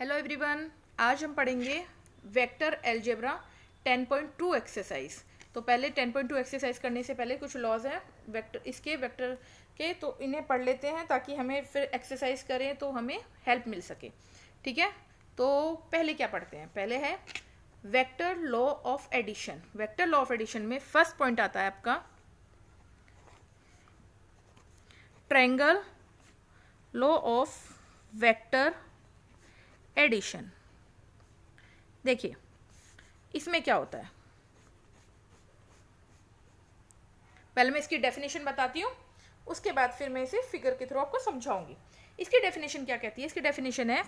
Hello everyone, आज हम पढ़ेंगे वेक्टर अलजेब्रा 10.2 एक्सरसाइज। तो पहले 10.2 एक्सरसाइज करने से पहले कुछ लॉज हैं वेक्टर के, तो इन्हें पढ़ लेते हैं ताकि हमें फिर एक्सरसाइज करें तो हमें हेल्प मिल सके। ठीक है, तो पहले क्या पढ़ते हैं? पहले है vector law of addition. Vector law of addition में फर्स्ट पॉइंट आता है आपका triangle law of vector addition. देखिए इसमें क्या होता है, पहले मैं इसकी डेफिनेशन बताती हूँ, उसके बाद फिर मैं इसे फिगर के थ्रू आपको समझाऊंगी। इसकी डेफिनेशन क्या कहती है? इसकी डेफिनेशन है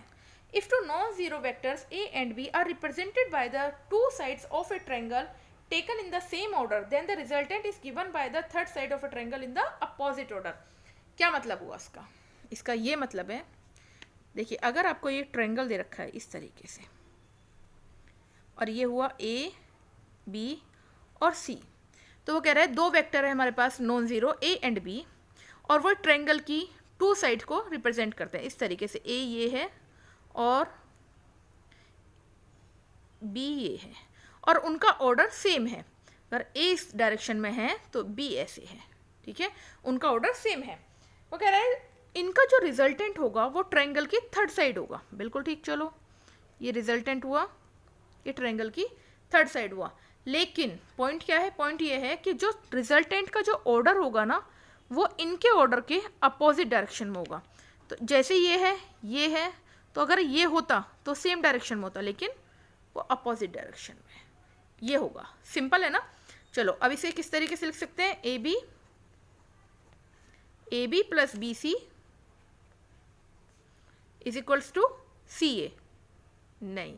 if two non zero vectors A and B are represented by the two sides of a triangle taken in the same order then the resultant is given by the third side of a triangle in the opposite order. क्या मतलब हुआ इसका? इसका ये मतलब है, देखिए अगर आपको ये ट्रायंगल दे रखा है इस तरीके से और ये हुआ ए बी और सी, तो वो कह रहा है दो वेक्टर है हमारे पास non zero A and B, और वो ट्रायंगल की टू साइड को रिप्रेजेंट करते हैं इस तरीके से। ए ये है और बी ये है, और उनका ऑर्डर सेम है। अगर ए इस डायरेक्शन में है तो बी ऐसे है। ठीक है, उनका ऑर्डर सेम है। वो कह रहा है इनका जो रिजल्टेंट होगा वो ट्रायंगल की थर्ड साइड होगा। बिल्कुल ठीक, चलो ये रिजल्टेंट हुआ, ये ट्रायंगल की थर्ड साइड हुआ। लेकिन पॉइंट क्या है? पॉइंट ये है कि जो रिजल्टेंट का जो ऑर्डर होगा ना, वो इनके ऑर्डर के अपोजिट डायरेक्शन में होगा। तो जैसे ये है, तो अगर ये होता तो सेम डायरेक्शन में होता, लेकिन वो अपोजिट डायरेक्शन में ये होगा। सिंपल है ना? चलो अब इसे किस तरीके से लिख सकते हैं? A B plus B C is equals to C A. नहीं,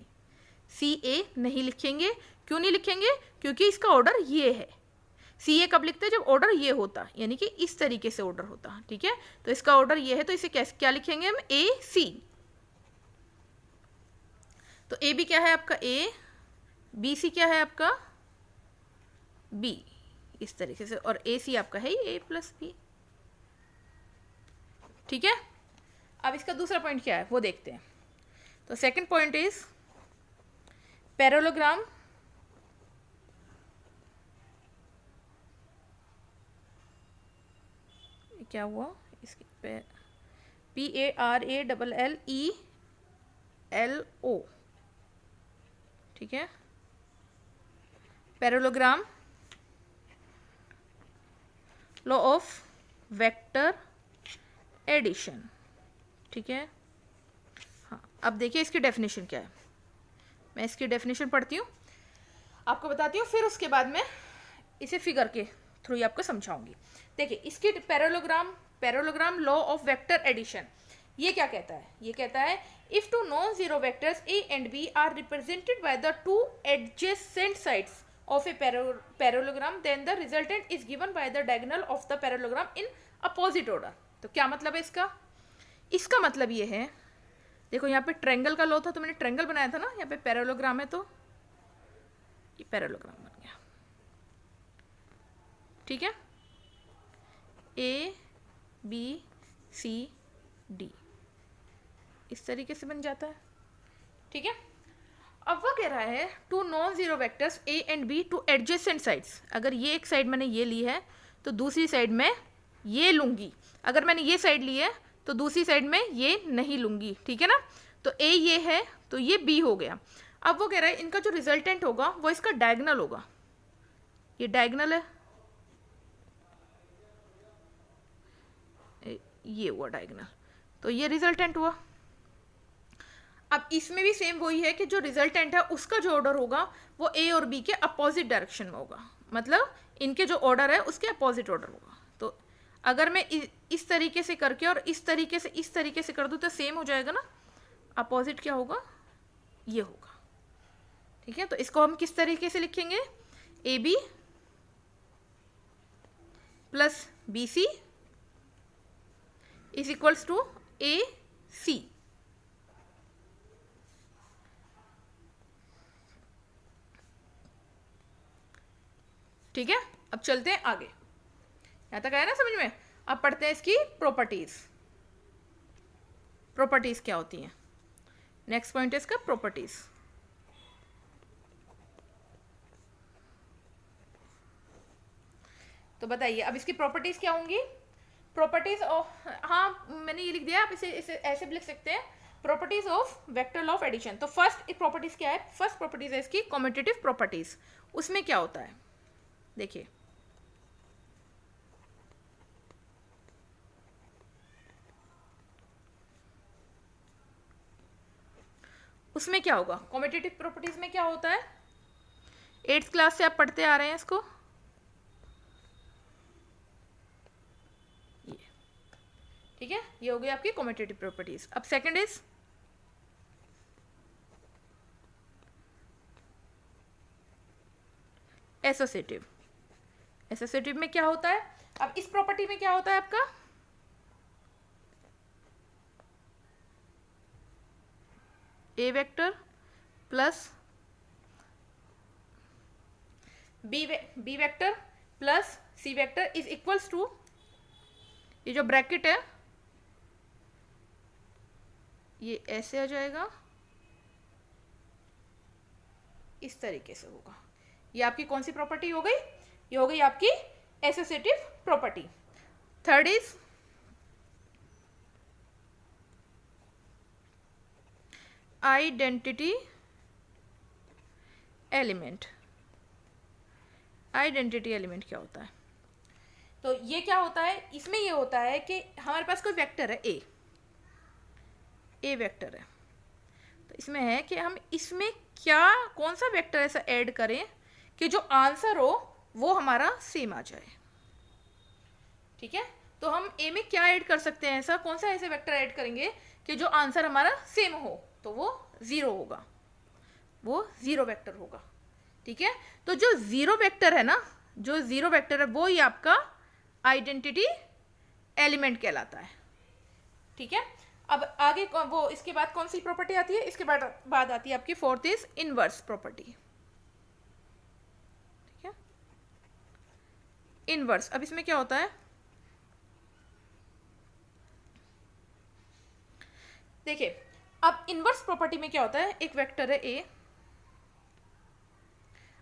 सी ए नहीं लिखेंगे। क्यों नहीं लिखेंगे? क्योंकि इसका ऑर्डर ये है। सी ए कब लिखते हैं? जब ऑर्डर ये होता, यानी कि इस तरीके से ऑर्डर होता। ठीक है, तो इसका ऑर्डर ये है, तो इसे कैसे क्या लिखेंगे हम? ए सी। तो ए बी क्या है आपका? ए, बी सी क्या है आपका? बी, इस तरीके से, और ए सी आपका है ए प्लस बी। ठीक है, अब इसका दूसरा पॉइंट क्या है वो देखते हैं। तो सेकंड पॉइंट इज पैरेललोग्राम क्या हुआ इसकी? PARALLELO। ठीक है, parallelogram law of vector addition. ठीक है, हाँ अब देखिए इसकी डेफिनेशन क्या है। मैं इसकी डेफिनेशन पढ़ती हूँ, आपको बताती हूँ, फिर उसके बाद में इसे फिगर के थ्रू ही आपको समझाऊंगी। देखिए इसकी parallelogram law of vector addition ये क्या कहता है? ये कहता है if two non zero vectors A and B are represented by the two adjacent sides of a parallelogram then the resultant is given by the diagonal of the parallelogram in opposite order. तो क्या मतलब है इसका? इसका मतलब ये है, देखो यहाँ पे ट्रायंगल का लॉ था तो मैंने ट्रायंगल बनाया था ना, यहाँ पे पैरेललोग्राम है तो ये पैरेललोग्राम बन गया। ठीक है, ए बी सी डी इस तरीके से बन जाता है। ठीक है, अब वो कह रहा है two non zero vectors A and B two adjacent sides. अगर ये एक साइड मैंने ये ली है तो दूसरी साइड में ये लूंगी। अगर मैंने ये साइड ली है तो दूसरी साइड में ये नहीं लूंगी। ठीक है ना? तो ए ये है तो ये बी हो गया। अब वो कह रहा है इनका जो रिजल्टेंट होगा वो इसका डायगोनल होगा। ये डायगोनल है, ये हुआ डायगोनल, तो ये रिजल्टेंट हुआ। अब इसमें भी सेम वही है कि जो रिजल्टेंट है उसका जो ऑर्डर होगा वो ए और बी के अपोजिट डायरेक्शन में होगा, मतलब इनके जो ऑर्डर है उसके अपोजिट ऑर्डर होगा। तो अगर मैं इस तरीके से करके और इस तरीके से कर दूँ तो सेम हो जाएगा ना। अपोजिट क्या होगा? ये होगा। ठीक है, तो इसको हम किस तरीके से लिखेंगे? A B plus B C is equals to A C. ठीक है, अब चलते हैं आगे। यहां तक आया ना समझ में? अब पढ़ते हैं इसकी प्रॉपर्टीज। प्रॉपर्टीज क्या होती हैं? नेक्स्ट पॉइंट है इसका प्रॉपर्टीज। तो बताइए अब इसकी प्रॉपर्टीज क्या होंगी। प्रॉपर्टीज ऑफ, हाँ मैंने ये लिख दिया, आप इसे ऐसे भी लिख सकते हैं, properties of vector law of addition. तो फर्स्ट प्रॉपर्टीज क्या है, फर्स्ट प्रॉपर्टीज है इसकी कम्यूटेटिव प्रॉपर्टीज। उसमें क्या होता है देखिए, उसमें क्या होगा, कम्यूटेटिव प्रॉपर्टीज में क्या होता है, 8th क्लास से आप पढ़ते आ रहे हैं इसको, ये ठीक है, ये हो गई आपकी कम्यूटेटिव प्रॉपर्टीज। अब सेकंड इज एसोसिएटिव। एसोसिएटिव में क्या होता है, अब इस प्रॉपर्टी में क्या होता है आपका, A vector plus B vector plus C vector is equals to, ये जो ब्रैकेट है ये ऐसे आ जाएगा, इस तरीके से होगा। ये आपकी कौन सी प्रॉपर्टी हो गई, ये हो गई आपकी associative property. Third is identity element. Identity element क्या होता है, तो ये क्या होता है, इसमें ये होता है कि हमारे पास कोई वेक्टर है ए वेक्टर है, तो इसमें है कि हम इसमें क्या कौन सा वेक्टर ऐसा ऐड करें कि जो आंसर हो वो हमारा सेम आ जाए। ठीक है, तो हम ए में क्या ऐड कर सकते हैं, ऐसा कौन सा ऐसे वेक्टर ऐड करेंगे कि जो आंसर हमारा सेम हो, तो वो 0 होगा, वो 0 वेक्टर होगा। ठीक है, तो जो 0 वेक्टर है ना, जो 0 वेक्टर है वो ही आपका आइडेंटिटी एलिमेंट कहलाता है। ठीक है, अब आगे वो इसके बाद कौन सी प्रॉपर्टी आती है, इसके बाद आती है आपकी फोर्थ इज इनवर्स प्रॉपर्टी। ठीक है, इनवर्स, अब इसमें क्या होता है, देखिए अब इनवर्स प्रॉपर्टी में क्या होता है, एक वेक्टर है ए,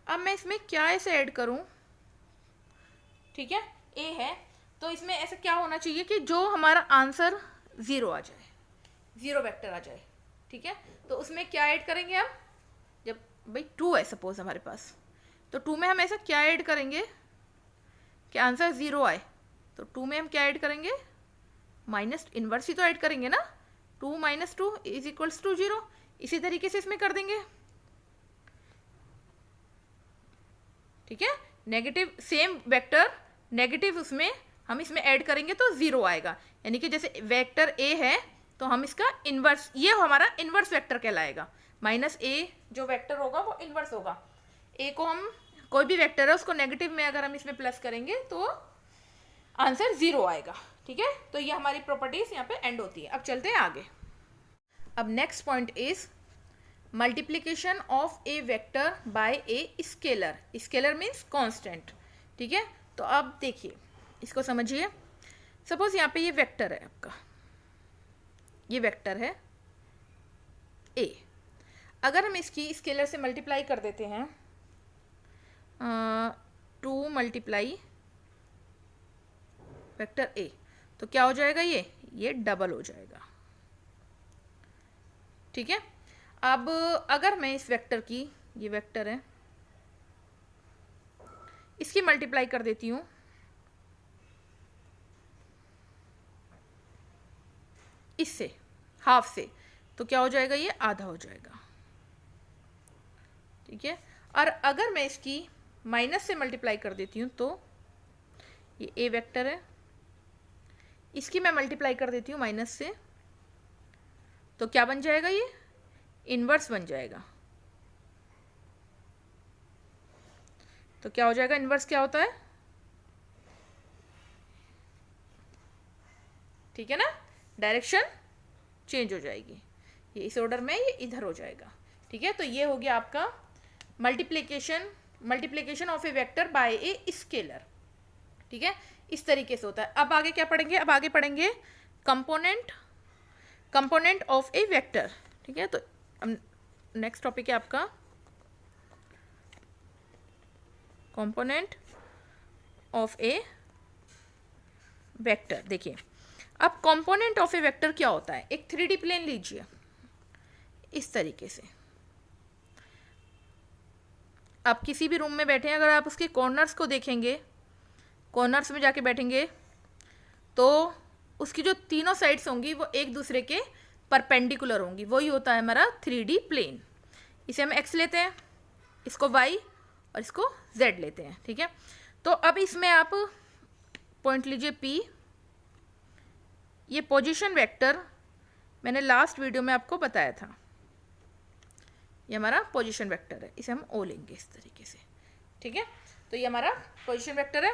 अब मैं इसमें क्या ऐसे ऐड करूं, ठीक है ए है, तो इसमें ऐसा क्या होना चाहिए कि जो हमारा आंसर 0 आ जाए, 0 वेक्टर आ जाए। ठीक है, तो उसमें क्या ऐड करेंगे हम, जब भाई 2 है सपोज हमारे पास, तो 2 में हम ऐसा क्या ऐड करेंगे कि आंसर 0 आए, तो 2 में हम क्या ऐड करेंगे, माइनस इनवर्स ही तो ऐड करेंगे ना, 2 - 2 इज इक्वल्स टू 0। इसी तरीके से इसमें कर देंगे। ठीक है, नेगेटिव सेम वेक्टर नेगेटिव उसमें हम इसमें ऐड करेंगे तो 0 आएगा, यानी कि जैसे वेक्टर ए है तो हम इसका इनवर्स, ये हमारा इनवर्स वेक्टर कहलाएगा, -a जो वेक्टर होगा वो इनवर्स होगा। ए को हम कोई भी वेक्टर है उसको नेगेटिव में अगर हम इसमें प्लस करेंगे तो आंसर 0 आएगा। ठीक है, तो ये हमारी प्रॉपर्टीज यहाँ पे एंड होती है। अब चलते हैं आगे। अब next point is multiplication of A vector by a scalar. Scalar means constant. ठीक है, तो अब देखिए इसको समझिए, सपोज यहाँ पे ये वेक्टर है आपका, ये वेक्टर है ए, अगर हम इसकी स्केलर से मल्टीप्लाई कर देते हैं 2 × वेक्टर ए, तो क्या हो जाएगा, ये डबल हो जाएगा। ठीक है, अब अगर मैं इस वेक्टर की, ये वेक्टर है, इसकी मल्टीप्लाई कर देती हूँ इससे, हाफ से, तो क्या हो जाएगा, ये आधा हो जाएगा। ठीक है, और अगर मैं इसकी माइनस से मल्टीप्लाई कर देती हूँ तो ये ए वेक्टर है, इसकी मैं मल्टीप्लाई कर देती हूँ माइनस से, तो क्या बन जाएगा, ये इनवर्स बन जाएगा। तो क्या हो जाएगा, इनवर्स क्या होता है, ठीक है ना, डायरेक्शन चेंज हो जाएगी, ये इस ऑर्डर में, ये इधर हो जाएगा। ठीक है, तो ये हो गया आपका multiplication of A vector by a scalar. ठीक है, इस तरीके से होता है। अब आगे क्या पढ़ेंगे, अब आगे पढ़ेंगे कंपोनेंट ऑफ ए वेक्टर। ठीक है, तो अब नेक्स्ट टॉपिक है आपका कंपोनेंट ऑफ ए वेक्टर। देखिए अब कंपोनेंट ऑफ ए वेक्टर क्या होता है। एक 3D प्लेन लीजिए इस तरीके से। आप किसी भी रूम में बैठे हैं, अगर आप उसके कॉर्नर्स को देखेंगे, कॉर्नर्स में जाके बैठेंगे तो उसकी जो तीनों साइड्स होंगी वो एक दूसरे के परपेंडिकुलर होंगी। वही होता है हमारा 3D प्लेन। इसे हम x लेते हैं, इसको y और इसको z लेते हैं, ठीक है। तो अब इसमें आप पॉइंट लीजिए P। ये पोजीशन वेक्टर मैंने लास्ट वीडियो में आपको बताया था, ये हमारा पोजीशन वेक्टर है। इसे हम O लेंगे इस तरीके से, ठीक है। तो ये हमारा पोजीशन वेक्टर है।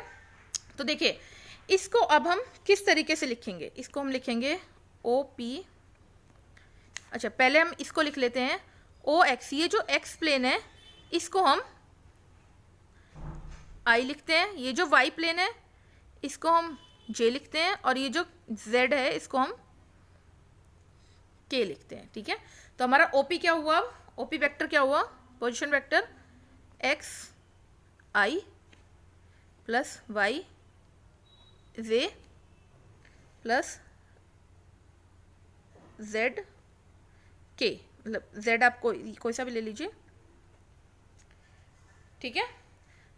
तो देखिए इसको अब हम किस तरीके से लिखेंगे। इसको हम लिखेंगे OP। अच्छा पहले हम इसको लिख लेते हैं OX। ये जो x प्लेन है इसको हम I लिखते हैं, ये जो y प्लेन है इसको हम J लिखते हैं, और ये जो z है इसको हम K लिखते हैं, ठीक है। तो हमारा OP क्या हुआ, अब OP वेक्टर क्या हुआ, position vector x I plus y j plus z k, मतलब z आप कोई सा भी ले लीजिए, ठीक है।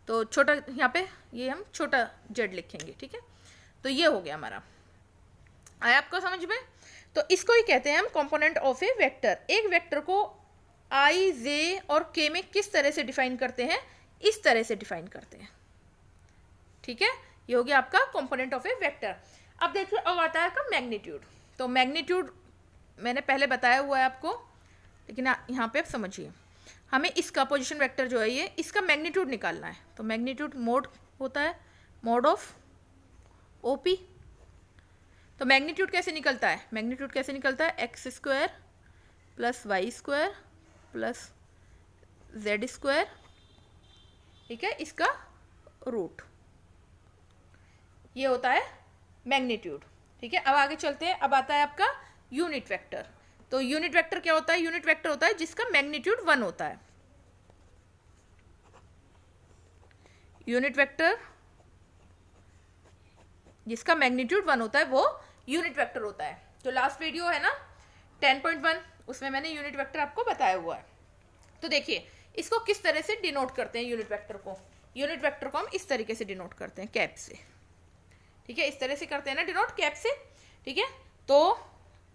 तो छोटा यहाँ पे ये हम छोटा z लिखेंगे, ठीक है। तो ये हो गया हमारा, आया आपको समझ में। तो इसको ही कहते हैं हम कंपोनेंट ऑफ ए वेक्टर। एक वेक्टर को i j और k में किस तरह से डिफाइन करते हैं, इस तरह से डिफाइन करते हैं, ठीक है। ये हो गया आपका कंपोनेंट ऑफ ए वेक्टर। अब देखिए अब आता है आपका मैग्नीट्यूड। तो मैग्नीट्यूड मैंने पहले बताया हुआ है आपको, लेकिन यहाँ पे आप समझिए, हमें इसका पोजीशन वेक्टर जो है ये, इसका मैग्नीट्यूड निकालना है। तो मैग्नीट्यूड मोड होता है मोड ऑफ OP। तो मैग्नीट्यूड कैसे निकलता है, मैग्नीट्यूड कैसे निकलता है, x square plus y square plus z square, ठीक है, इसका रूट। ये होता है मैग्नीट्यूड, ठीक है। अब आगे चलते हैं। अब आता है आपका यूनिट वेक्टर। तो यूनिट वेक्टर क्या होता है, यूनिट वेक्टर होता है जिसका मैग्नीट्यूड 1 होता है। यूनिट वेक्टर जिसका मैग्नीट्यूड 1 होता है वो यूनिट वेक्टर होता है। तो लास्ट वीडियो है ना 10.1, उसमें मैंने यूनिट वेक्टर आपको बताया हुआ है। तो देखिए इसको किस तरह से डिनोट करते हैं यूनिट वेक्टर को। यूनिट वेक्टर को हम इस तरीके से डिनोट करते हैं, कैप से, ठीक है। इस तरह से करते हैं ना डिनोट, कैप से, ठीक है। तो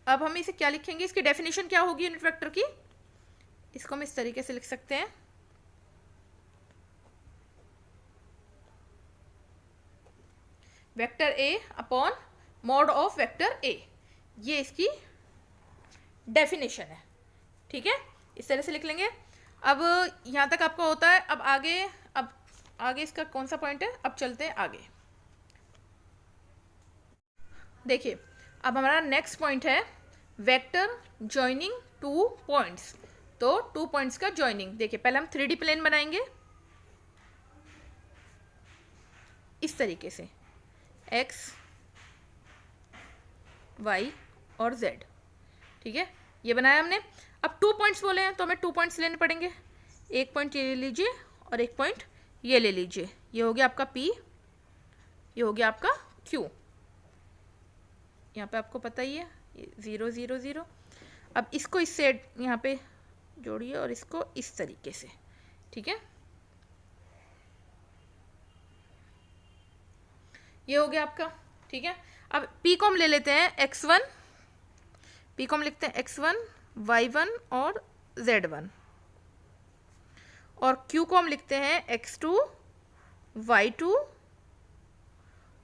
अब हम इसे क्या लिखेंगे, इसकी डेफिनेशन क्या होगी यूनिट वेक्टर की। इसको हम इस तरीके से लिख सकते हैं, vector A upon mod of vector A. ये इसकी डेफिनेशन है, ठीक है। इस तरह से लिख लेंगे। अब यहां तक आपका होता है। अब आगे इसका कौन सा पॉइंट है, अब चलते हैं आगे। देखिए अब हमारा नेक्स्ट पॉइंट है वेक्टर जॉइनिंग 2 पॉइंट्स। तो 2 पॉइंट्स का जॉइनिंग। देखिए पहले हम 3D प्लेन बनाएंगे इस तरीके से, x y और z, ठीक है। ये बनाया हमने। अब 2 पॉइंट्स बोले हैं तो हमें 2 पॉइंट्स लेने पड़ेंगे। एक पॉइंट ये ले लीजिए और एक पॉइंट ये ले लीजिए। ये हो गया आपका P, ये हो गया आपका Q। यहाँ पे आपको पता ही है 0 0 0। अब इसको इससे यहाँ पे जोड़िए और इसको इस तरीके से, ठीक है। ये हो गया आपका, ठीक है। अब P को हम ले लेते हैं x1, P को हम लिखते हैं x1 y1 और z1, और Q को हम लिखते हैं x2 y2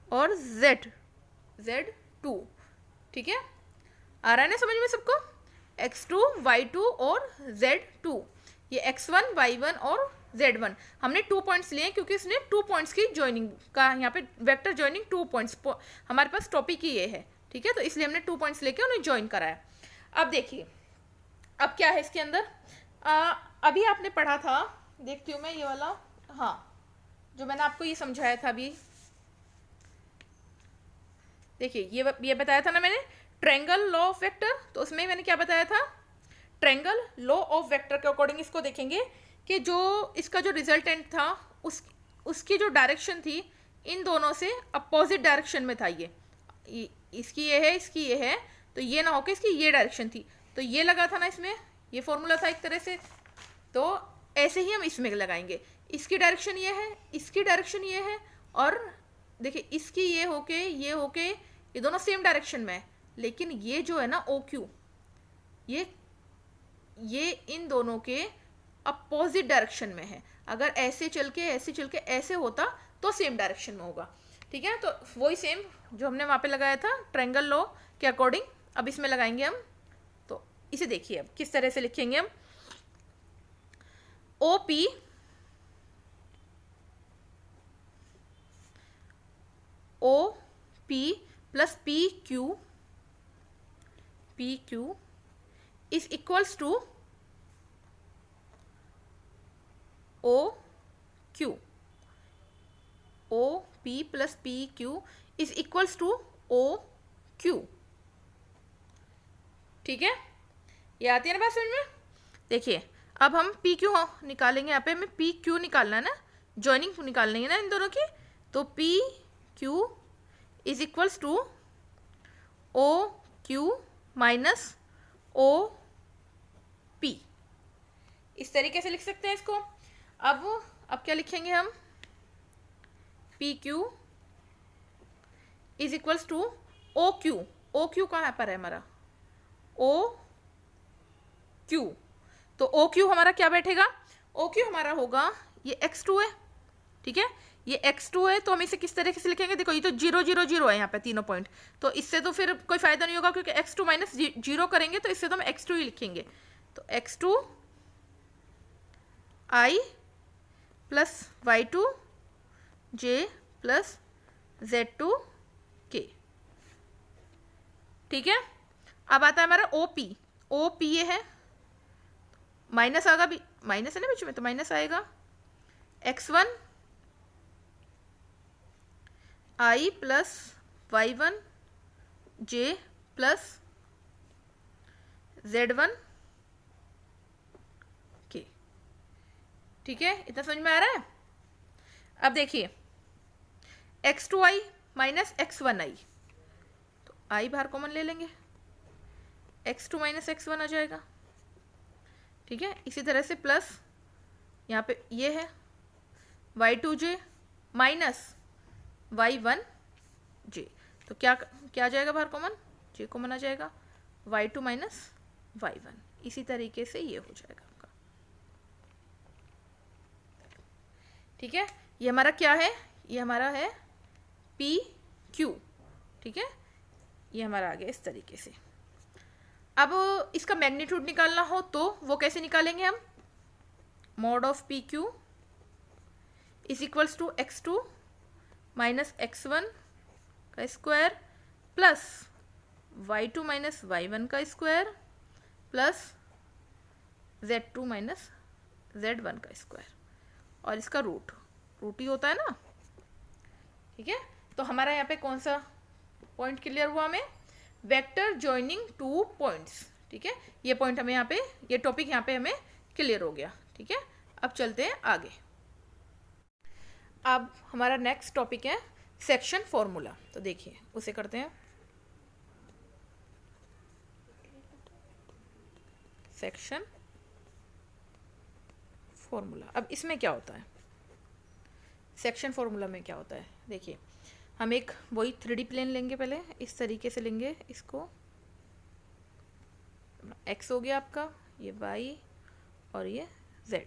और z2, ठीक है। आ रहा है ना समझ में सबको, x2 y2 और z2। ये x1 y1 और z1 हमने 2 पॉइंट्स लिए क्योंकि इसने 2 पॉइंट्स की जॉइनिंग का, यहाँ पे वेक्टर जॉइनिंग 2 पॉइंट्स हमारे पास टॉपिक ही ये है, ठीक है। तो इसलिए हमने 2 पॉइंट्स लेके उन्हें ज्वाइन कराया। अब देखिए अब क्या है इसके अंदर, अभी आपने पढ़ा था, देखती हूँ मैं ये वाला, हाँ जो मैंने आपको ये समझाया था अभी। देखिए ये बताया था ना मैंने ट्रायंगल लॉ ऑफ वेक्टर। तो उसमें मैंने क्या बताया था, ट्रायंगल लॉ ऑफ वेक्टर के अकॉर्डिंग इसको देखेंगे कि जो इसका जो रिजल्टेंट था उसकी जो डायरेक्शन थी इन दोनों से अपोजिट डायरेक्शन में था। ये इसकी ये है, इसकी ये है, तो ये ना होके इसकी ये डायरेक्शन थी, तो ये लगा था ना इसमें, ये फॉर्मूला था एक तरह से। तो ऐसे ही हम इसमें लगाएंगे, इसकी डायरेक्शन ये है, इसकी डायरेक्शन ये है, और देखिए इसकी ये होके ये दोनों सेम डायरेक्शन में है, लेकिन ये जो है ना ओ क्यू, ये इन दोनों के अपोजिट डायरेक्शन में है। अगर ऐसे चल के ऐसे होता तो सेम डायरेक्शन में होगा। ठीक है, तो वही सेम जो हमने वहां पे लगाया था ट्रायंगल लॉ के अकॉर्डिंग अब इसमें लगाएंगे हम। तो इसे देखिए अब किस तरह से लिखेंगे हम। O P plus P Q is equals to O Q. O P plus P Q is equals to O Q. ठीक है, ये आती है ना बात समझ में। देखिए अब हम पी क्यू निकालेंगे, यहाँ पे हमें पी क्यू निकालना है ना, ज्वाइनिंग निकालनी है ना इन दोनों की। तो P Q is equals to O Q minus O P, इस तरीके से लिख सकते हैं इसको। अब क्या लिखेंगे हम, P Q is equals to O Q. O Q कहाँ पर है हमारा, ओ क्यू, तो ओ क्यू हमारा क्या बैठेगा, ओ क्यू हमारा होगा ये x2 है। ठीक है, ये x2 है, तो हम इसे किस तरीके से लिखेंगे, देखो ये तो 0 0 0 है यहाँ पे तीनों पॉइंट, तो इससे तो फिर कोई फायदा नहीं होगा, क्योंकि x2 माइनस 0 करेंगे तो इससे तो हम x2 ही लिखेंगे। तो x2 i plus y2 j plus z2 k। ठीक है, अब आता है हमारा OP। OP ये है, माइनस आएगा, भी माइनस है ना बीच में, तो माइनस आएगा x1 i plus y1 j plus z1 k। ठीक है, इतना समझ में आ रहा है। अब देखिए x2i माइनस x1i, तो i बाहर कॉमन ले लेंगे, x2 माइनस x1 आ जाएगा। ठीक है, इसी तरह से प्लस यहाँ पे ये है y2j माइनस y1j, तो क्या आ जाएगा बाहर कॉमन, j कॉमन आ जाएगा, y2 माइनस y1। इसी तरीके से ये हो जाएगा आपका। ठीक है, ये हमारा क्या है, ये हमारा है पी क्यू। ठीक है, ये हमारा आ गया इस तरीके से। अब इसका मैग्नीट्यूड निकालना हो तो वो कैसे निकालेंगे हम, mod of P Q is equals to x2 minus x1 का square plus y2 minus y1 का square plus z2 minus z1 का स्क्वायर, और इसका रूट ही होता है ना। ठीक है, तो हमारा यहाँ पे कौन सा पॉइंट क्लियर हुआ हमें, वेक्टर जॉइनिंग टू पॉइंट्स। ठीक है, ये पॉइंट हमें यहाँ पे, ये टॉपिक यहाँ पे हमें क्लियर हो गया। ठीक है, अब चलते हैं आगे। अब हमारा नेक्स्ट टॉपिक है सेक्शन फॉर्मूला, तो देखिए उसे करते हैं। सेक्शन फॉर्मूला, अब इसमें क्या होता है, सेक्शन फॉर्मूला में क्या होता है, देखिए हम एक वही 3D प्लेन लेंगे, पहले इस तरीके से लेंगे इसको, x हो गया आपका, ये y और ये z।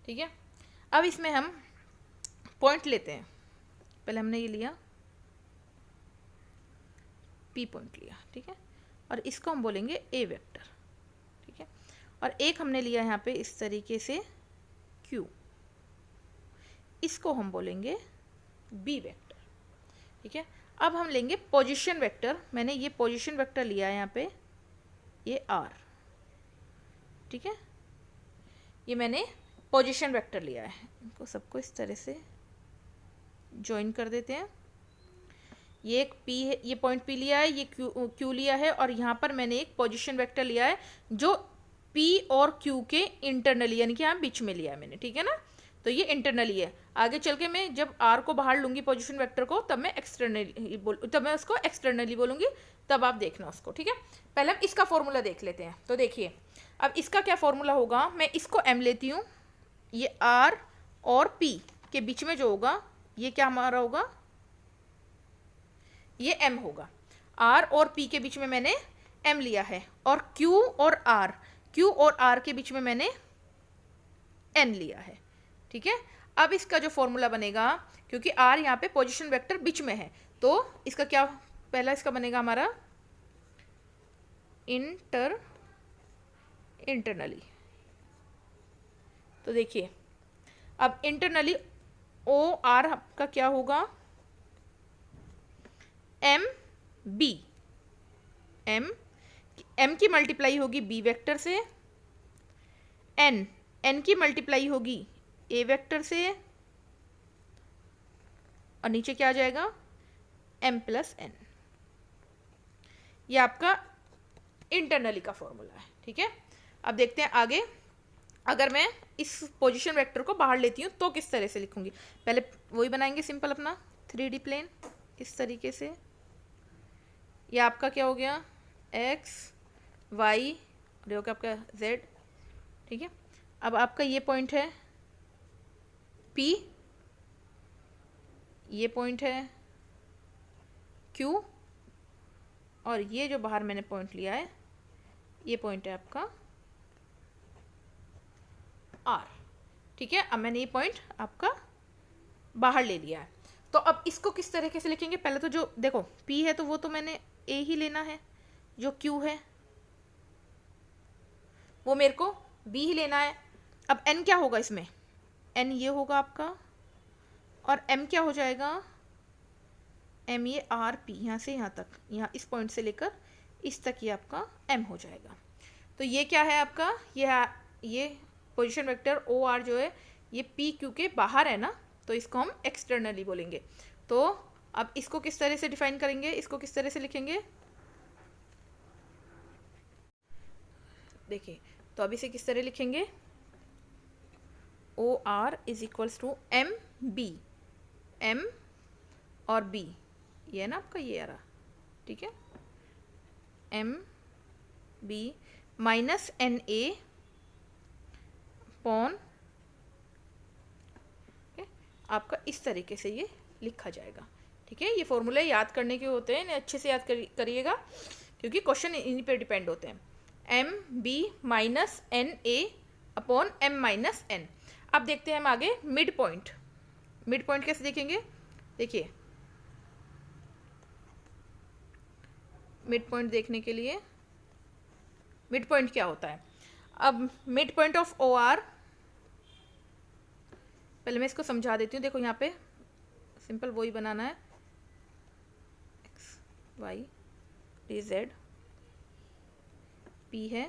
ठीक है, अब इसमें हम पॉइंट लेते हैं। पहले हमने ये लिया P पॉइंट लिया, ठीक है, और इसको हम बोलेंगे A वेक्टर। ठीक है, और एक हमने लिया यहाँ पे इस तरीके से Q, इसको हम बोलेंगे B वेक्टर। ठीक है, अब हम लेंगे पोजीशन वेक्टर। मैंने ये पोजीशन वेक्टर लिया है यहाँ पे, ये R। ठीक है, ये मैंने पोजीशन वेक्टर लिया है। इनको सबको इस तरह से ज्वाइन कर देते हैं। ये एक P है, ये पॉइंट P लिया है, ये Q लिया है, और यहाँ पर मैंने एक पोजीशन वेक्टर लिया है जो P और Q के इंटरनली यानी कि यहाँ बीच में लिया है मैंने, ठीक है ना। तो ये इंटरनली है। आगे चल के मैं जब R को बाहर लूँगी पोजीशन वेक्टर को, तब मैं उसको एक्सटर्नली बोलूँगी, तब आप देखना उसको, ठीक है। पहले हम इसका फॉर्मूला देख लेते हैं। तो देखिए अब इसका क्या फॉर्मूला होगा, मैं इसको M लेती हूँ, ये R और P के बीच में जो होगा ये क्या हमारा होगा, ये M होगा। R और P के बीच में मैंने M लिया है, और Q और R के बीच में मैंने N लिया है, ठीक है। अब इसका जो फॉर्मूला बनेगा, क्योंकि R यहाँ पे पोजीशन वेक्टर बीच में है, तो इसका क्या पहला इसका बनेगा हमारा इंटरनली। तो देखिए अब इंटरनली OR का क्या होगा, M की मल्टीप्लाई होगी B वेक्टर से, N की मल्टीप्लाई होगी A वेक्टर से, और नीचे क्या आ जाएगा M प्लस N। ये आपका इंटरनली का फॉर्मूला है, ठीक है। अब देखते हैं आगे, अगर मैं इस पोजीशन वेक्टर को बाहर लेती हूँ तो किस तरह से लिखूंगी। पहले वही बनाएंगे सिंपल अपना 3D प्लेन इस तरीके से। ये आपका क्या हो गया, x y और ये हो गया आपका z, ठीक है। अब आपका ये पॉइंट है P, ये पॉइंट है Q, और ये जो बाहर मैंने पॉइंट लिया है ये पॉइंट है आपका R, ठीक है। अब मैंने ये पॉइंट आपका बाहर ले लिया है। तो अब इसको किस तरीके से लिखेंगे, पहले तो जो देखो P है तो वो तो मैंने A ही लेना है, जो Q है वो मेरे को B ही लेना है। अब N क्या होगा इसमें, N ये होगा आपका, और M क्या हो जाएगा, M ये RP यहाँ से यहाँ तक, यहाँ इस पॉइंट से लेकर इस तक ये आपका M हो जाएगा। तो ये क्या है आपका, ये पोजीशन वेक्टर OR जो है ये PQ के बाहर है ना, तो इसको हम एक्सटर्नली बोलेंगे। तो अब इसको किस तरह से डिफाइन करेंगे, इसको किस तरह से लिखेंगे, देखिए तो अब इसे किस तरह लिखेंगे, OR is equals to M और B, ये है ना आपका ये आ रहा, ठीक है, MB माइनस NA पॉन, आपका इस तरीके से ये लिखा जाएगा, ठीक है। ये फॉर्मूले याद करने के होते हैं, इन्हें अच्छे से याद करिएगा क्योंकि क्वेश्चन इन्हीं पे डिपेंड होते हैं। MB minus NA upon M minus N। अब देखते हैं हम आगे मिड पॉइंट कैसे देखेंगे। देखिए मिड पॉइंट देखने के लिए मिड पॉइंट क्या होता है, अब मिड पॉइंट ऑफ OR, पहले मैं इसको समझा देती हूँ। देखो यहाँ पे सिंपल वही बनाना है, x y dz, P है,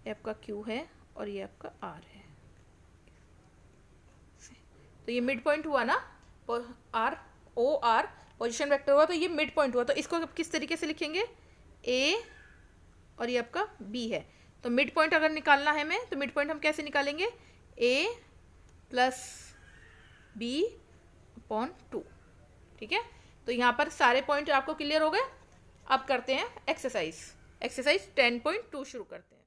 ये आपका Q है, और ये आपका R है। तो ये मिड पॉइंट हुआ ना, OR पोजीशन वेक्टर हुआ, तो ये मिड पॉइंट हुआ। तो इसको किस तरीके से लिखेंगे, A और ये आपका B है। तो मिड पॉइंट अगर निकालना है मैं, तो मिड पॉइंट हम कैसे निकालेंगे, A प्लस B अपॉन 2, ठीक है। तो यहाँ पर सारे पॉइंट आपको क्लियर हो गए। अब करते हैं एक्सरसाइज 10.2 शुरू करते हैं।